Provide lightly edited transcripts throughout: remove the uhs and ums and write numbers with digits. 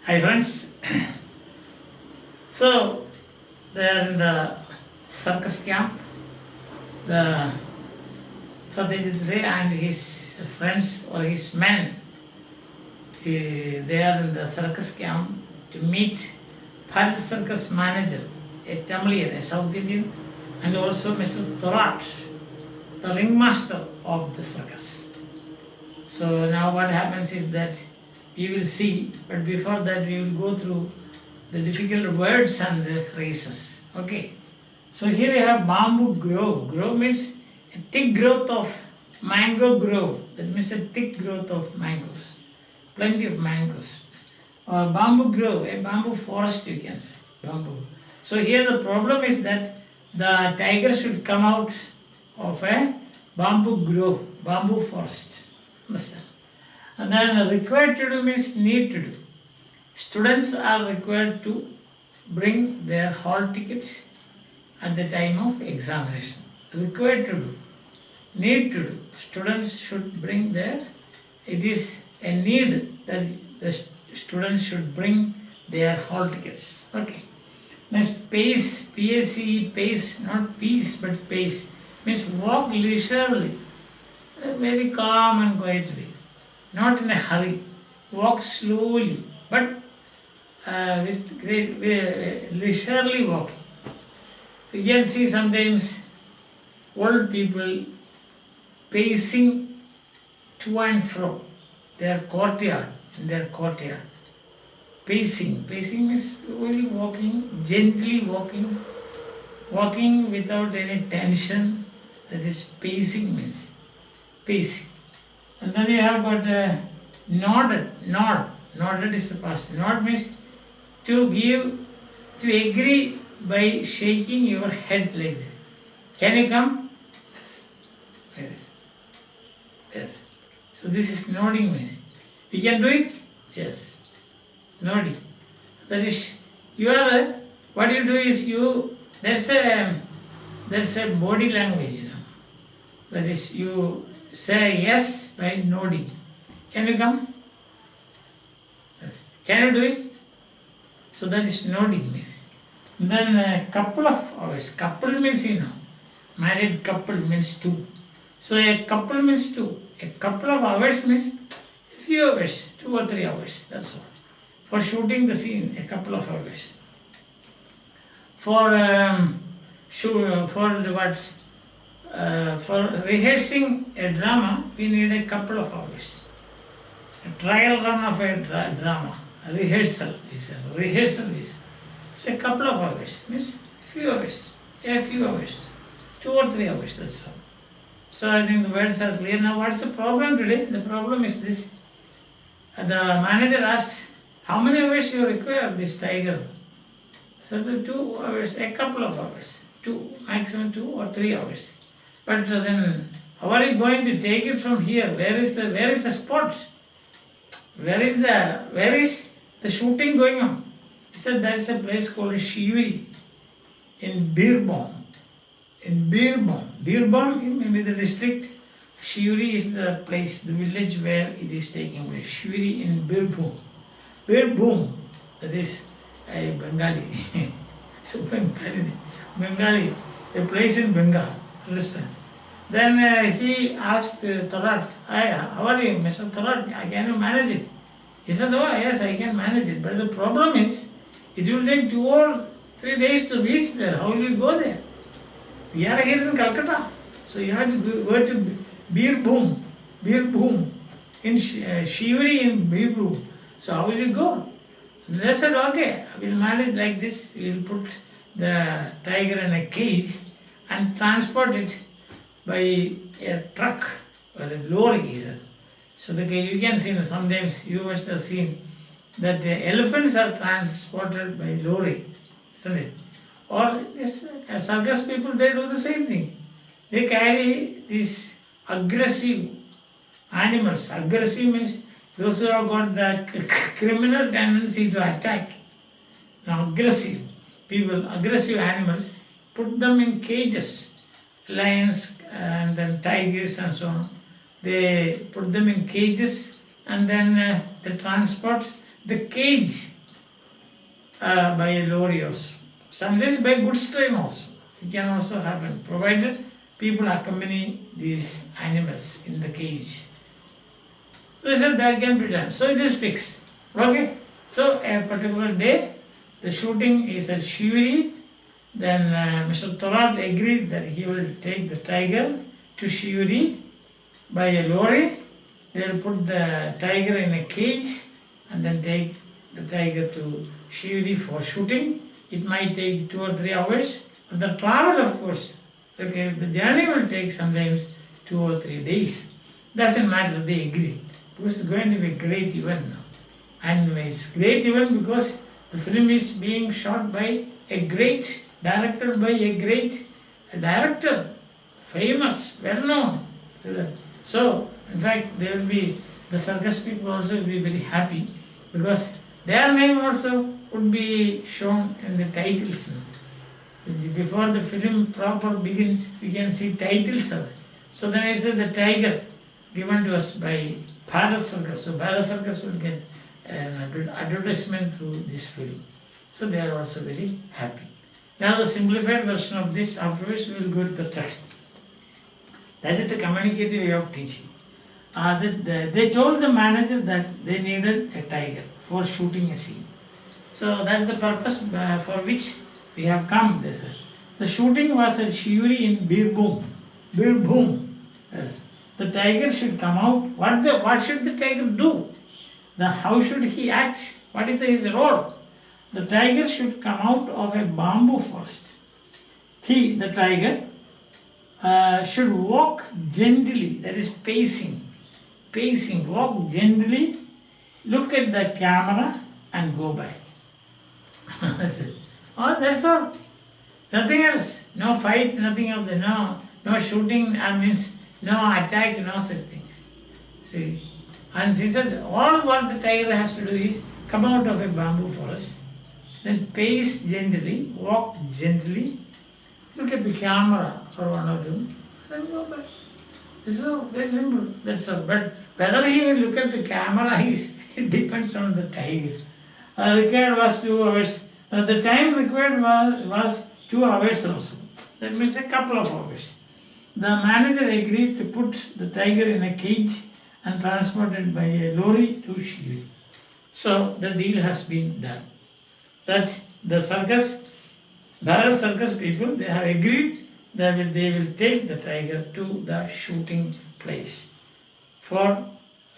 Hi friends. So they are in the circus camp. The Satyajit and his friends or his men, they are in the circus camp to meet Bharat circus manager, a Tamilian, a South Indian, and also Mr. Thorat, the ringmaster of the circus. So now what happens is that we will see, but before that we will go through the difficult words and the phrases. Okay. So here you have bamboo grove. Grove means a thick growth of mango grove. That means a thick growth of mangoes. Plenty of mangoes. Or bamboo grove, a bamboo forest you can say. Bamboo. So here the problem is that the tiger should come out of a bamboo grove, bamboo forest. Understand? And then required to do means need to do. Students are required to bring their hall tickets at the time of examination. Required to do. Need to do. Students should bring their, it is a need that the students should bring their hall tickets. Okay. Next, pace, P-A-C-E, pace, not peace but pace, means walk leisurely, very calm and quietly, not in a hurry. Walk slowly, but with great leisurely walking. You can see sometimes old people pacing to and fro their courtyard, in their courtyard. Pacing means slowly walking, gently walking, walking without any tension. That is pacing means. Pacing. And then you have got nodded is the past. Nod means to agree by shaking your head like this. Can you come? Yes. Yes. Yes. So this is nodding means. We can do it? Yes. Nodding. That is, you are, what you do is there's a body language, you know. That is, you say yes by nodding. Can you come? Yes. Can you do it? So that is nodding means. Then a couple of hours. Couple means, you know, married couple means two. So a couple means two. A couple of hours means a few hours, 2 or 3 hours. That's all. For shooting the scene, a couple of hours. For rehearsing a drama, we need a couple of hours. A trial run of a drama, a rehearsal is a rehearsal is. So a couple of hours means a few hours, 2 or 3 hours. That's all. So I think the words are clear. Now what's the problem today? The problem is this. The manager asked, how many hours you require of this tiger? So the 2 hours, a couple of hours, maximum 2 or 3 hours. But then how are you going to take it from here? Where is the spot? Where is the shooting going on? He said there is a place called Shiuri in Birbhum. In Birbhum. Birbhum may be the district. Shiuri is the place, the village where it is taking place. Shiuri in Birbhum. Birbhum, that is a Bengali. So Bengali, a place in Bengal. Understand? Then he asked Thorat, how are you, Mr. Thorat? Can you manage it? He said, oh yes, I can manage it. But the problem is, it will take 2 or 3 days to reach there. How will you go there? We are here in Calcutta. So you have to go to Birbhum, in Shiuri in Birbhum. So how will you go? And they said, okay, I will manage like this. We will put the tiger in a cage and transport it by a truck or a lorry, he said. So you can see, sometimes you must have seen that the elephants are transported by lorry, isn't it? Or this circus people, they do the same thing. They carry these aggressive animals. Aggressive means those who have got that criminal tendency to attack. Now aggressive people, aggressive animals, put them in cages. Lions and then tigers and so on. They put them in cages and then they transport the cage by a lorry also. Sometimes by goods train also. It can also happen, provided people accompany these animals in the cage. So they said that can be done. So it is fixed. Okay. So a particular day, the shooting is at Shiveri. Then Mr. Thorat agreed that he will take the tiger to Shiveri by a lorry. They will put the tiger in a cage and then take the tiger to Shiveri for shooting. It might take 2 or 3 hours. But the travel, of course, okay, the journey will take sometimes 2 or 3 days. Doesn't matter, they agree. Because it's going to be a great event now. And it's great event because the film is being shot by a great, directed by a great director, famous, well known. So, in fact, there will be, the circus people also will be very happy because their name also would be shown in the titles. Before the film proper begins, we can see titles of it. So then I said the tiger given to us by Bharat Circus. So Bharat Circus will get an advertisement through this film. So they are also very happy. Now the simplified version of this, after which we will go to the text. That is the communicative way of teaching. They told the manager that they needed a tiger for shooting a scene. So that is the purpose for which we have come. They said. The shooting was at Shiveri in Birbhum. Birbhum. Yes. The tiger should come out. What should the tiger do? How should he act? What is his role? The tiger should come out of a bamboo forest. The tiger, should walk gently, that is pacing, walk gently, look at the camera and go back. That's it. Oh, that's all. Nothing else. No fight, nothing of the, no shooting, means no attack, no such things. See. And she said, all what the tiger has to do is come out of a bamboo forest, then pace gently, walk gently, look at the camera for 1 or 2, then go back. This is all very simple. That's all. But whether he will look at the camera, it depends on the tiger. Required was 2 hours. The time required was 2 hours also. That means a couple of hours. The manager agreed to put the tiger in a cage and transported by a lorry to Shiveri. So the deal has been done. That's the circus, Bharat Circus people, they have agreed that they will take the tiger to the shooting place for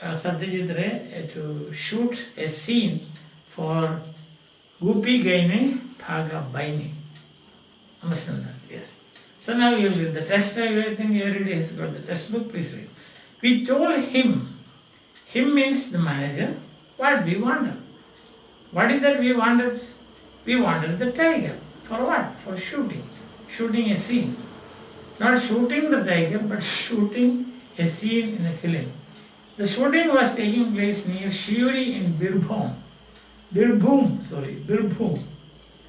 Satyajit Ray to shoot a scene for Gupi Gaine Bhaga Baine. Understand that? Yes. So now you will read the text. I think everybody has got the textbook. Please read. We told him means the manager, what we wanted. What is that we wanted? We wanted the tiger. For what? For shooting. Shooting a scene. Not shooting the tiger, but shooting a scene in a film. The shooting was taking place near Shiveri in Birbhum. Birbhum.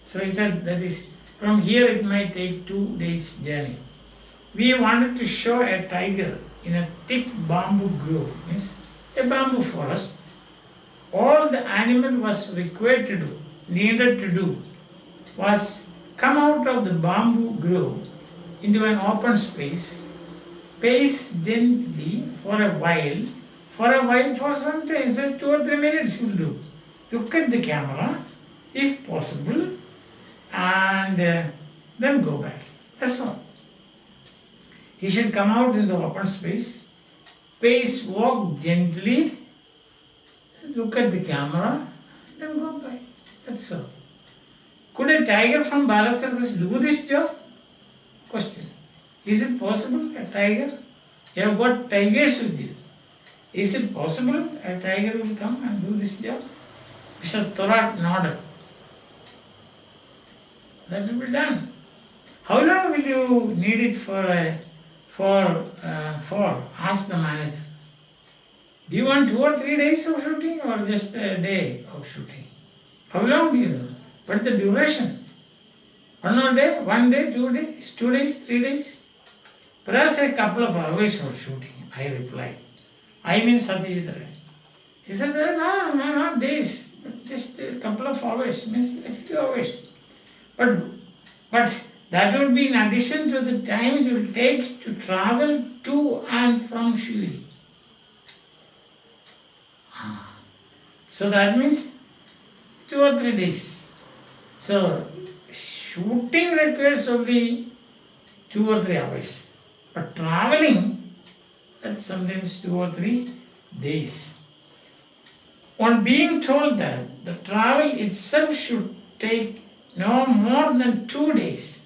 So he said that is, from here it might take 2 days journey. We wanted to show a tiger in a thick bamboo grove, means a bamboo forest. All the animal was needed to do, was come out of the bamboo grove into an open space, pace gently for a while, for some time, say 2 or 3 minutes you will do. Look at the camera, if possible, and then go back. That's all. He should come out in the open space, pace, walk gently, look at the camera, then go back. That's all. Could a tiger from Bharat Circus do this job? Question. Is it possible, a tiger? You have got tigers with you. Is it possible a tiger will come and do this job? Mr. Thorat nodded. That will be done. How long will you need it for? Ask the manager. Do you want 2 or 3 days of shooting or just a day of shooting? How long do you know? What is the duration? 1 day, 1 day, 2 days, 2 days, 3 days? Perhaps a couple of hours of shooting, I replied. I mean Satyajit Ray. He said, no, days. just a couple of hours, means a few hours. But that would be in addition to the time it will take to travel to and from Shuri. So that means 2 or 3 days. So shooting requires only 2 or 3 hours. But traveling, that's sometimes 2 or 3 days. On being told that the travel itself should take no more than 2 days,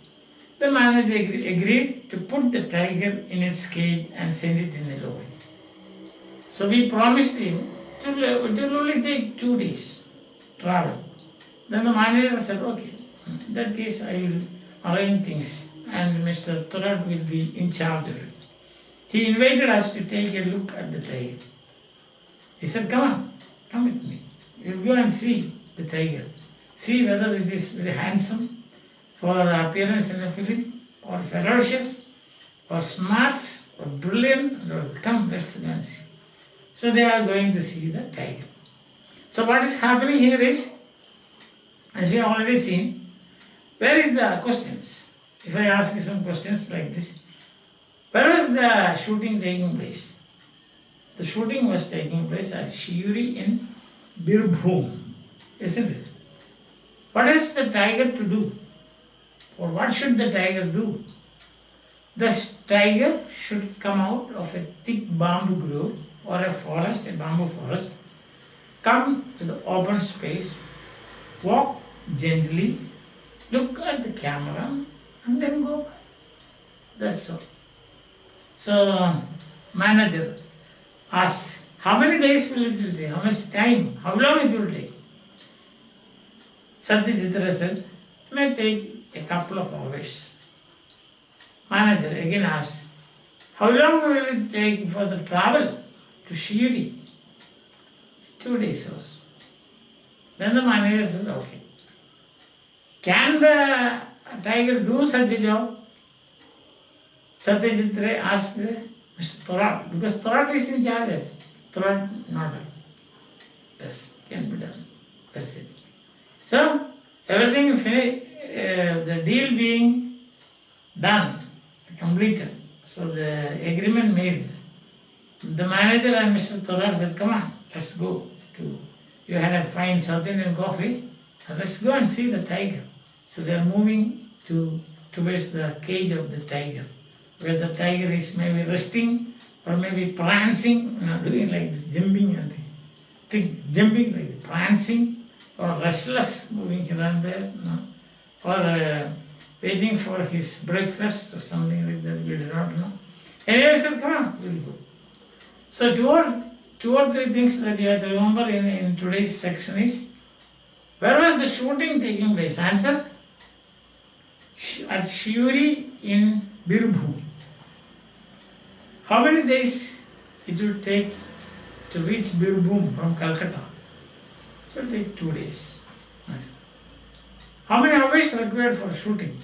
the manager agreed to put the tiger in its cage and send it in a lorry. So we promised him it will only take 2 days travel. Then the manager said, okay, in that case I will arrange things and Mr. Thorat will be in charge of it. He invited us to take a look at the tiger. He said, come with me. We'll go and see the tiger. See whether it is very handsome for appearance in a film, or ferocious, or smart, or brilliant, or come, let's go and see. So they are going to see the tiger. So what is happening here is, as we have already seen, where is the questions? If I ask you some questions like this, where was the shooting taking place? The shooting was taking place at Shiuri in Birbhum, isn't it? What is the tiger to do? Or what should the tiger do? The tiger should come out of a thick bamboo grove or a forest, a bamboo forest, come to the open space, walk gently, look at the camera, and then go back. That's all. So, manager asked, how many days will it take? How much time? How long it will take? Satyajit said, it may take a couple of hours. Manager again asked, how long will it take for the travel to Shiri? 2 days or so. Then the manager says, okay. Can the tiger do such a job? Satyajit Ray asked Mr. Thorat, because Thorat is in charge. Thorat nodded. Yes, can be done. That's it. So, everything finished, the deal being done, completed. So, the agreement made. The manager and Mr. Thorat said, come on, let's go. You had a fine South Indian coffee, let's go and see the tiger. So, they are moving towards the cage of the tiger, where the tiger is maybe resting or maybe prancing, doing like this, jumping and jumping like this, prancing, or restless, moving here and there, or waiting for his breakfast or something like that, we do not know. Anyway, I said, come on, we'll go. So two or three things that you have to remember in today's section is, where was the shooting taking place? Answer, at Shiuri in Birbhum. How many days it will take to reach Birbhum from Calcutta? It will take 2 days. Nice. How many hours required for shooting?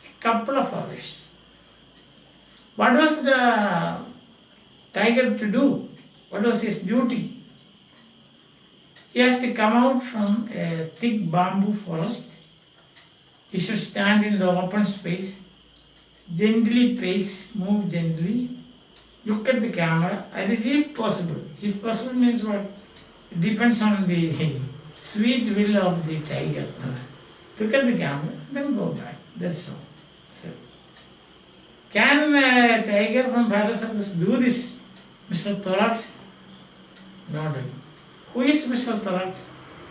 A couple of hours. What was the tiger to do? What was his duty? He has to come out from a thick bamboo forest. He should stand in the open space, gently pace, move gently, look at the camera, and this if possible. If possible means what? It depends on the sweet will of the tiger. Look at the camera, then go back. That's all. So, can a tiger from Bharat do this? Mr. Thorat? No. Who is Mr. Thorat?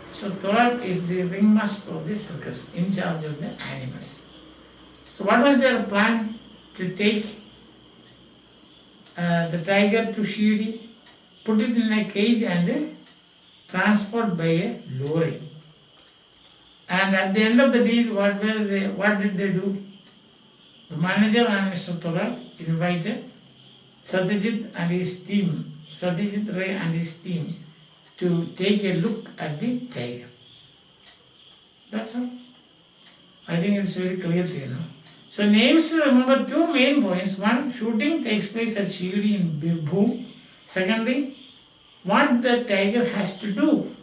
Mr. Thorat is the ringmaster of the circus, in charge of the animals. So what was their plan? To take the tiger to Shiri, put it in a cage and transport by a lorry. And at the end of the deal, what did they do? The manager and Mr. Thorat invited Satyajit and his team, Satyajit Ray and his team, to take a look at the tiger. That's all. I think it's very clear to you now. So names to remember, two main points. One, shooting takes place at Shiri in Birbhum. Secondly, what the tiger has to do.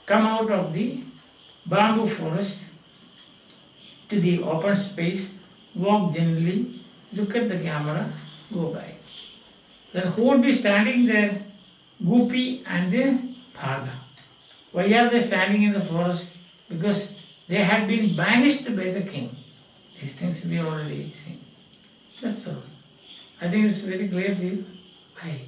come out of the bamboo forest to the open space, walk gently, look at the camera, go back. Then who would be standing there? Gopi and the Bhaga. Why are they standing in the forest? Because they had been banished by the king. These things we already seen. That's all. I think it's very clear to you. Bye.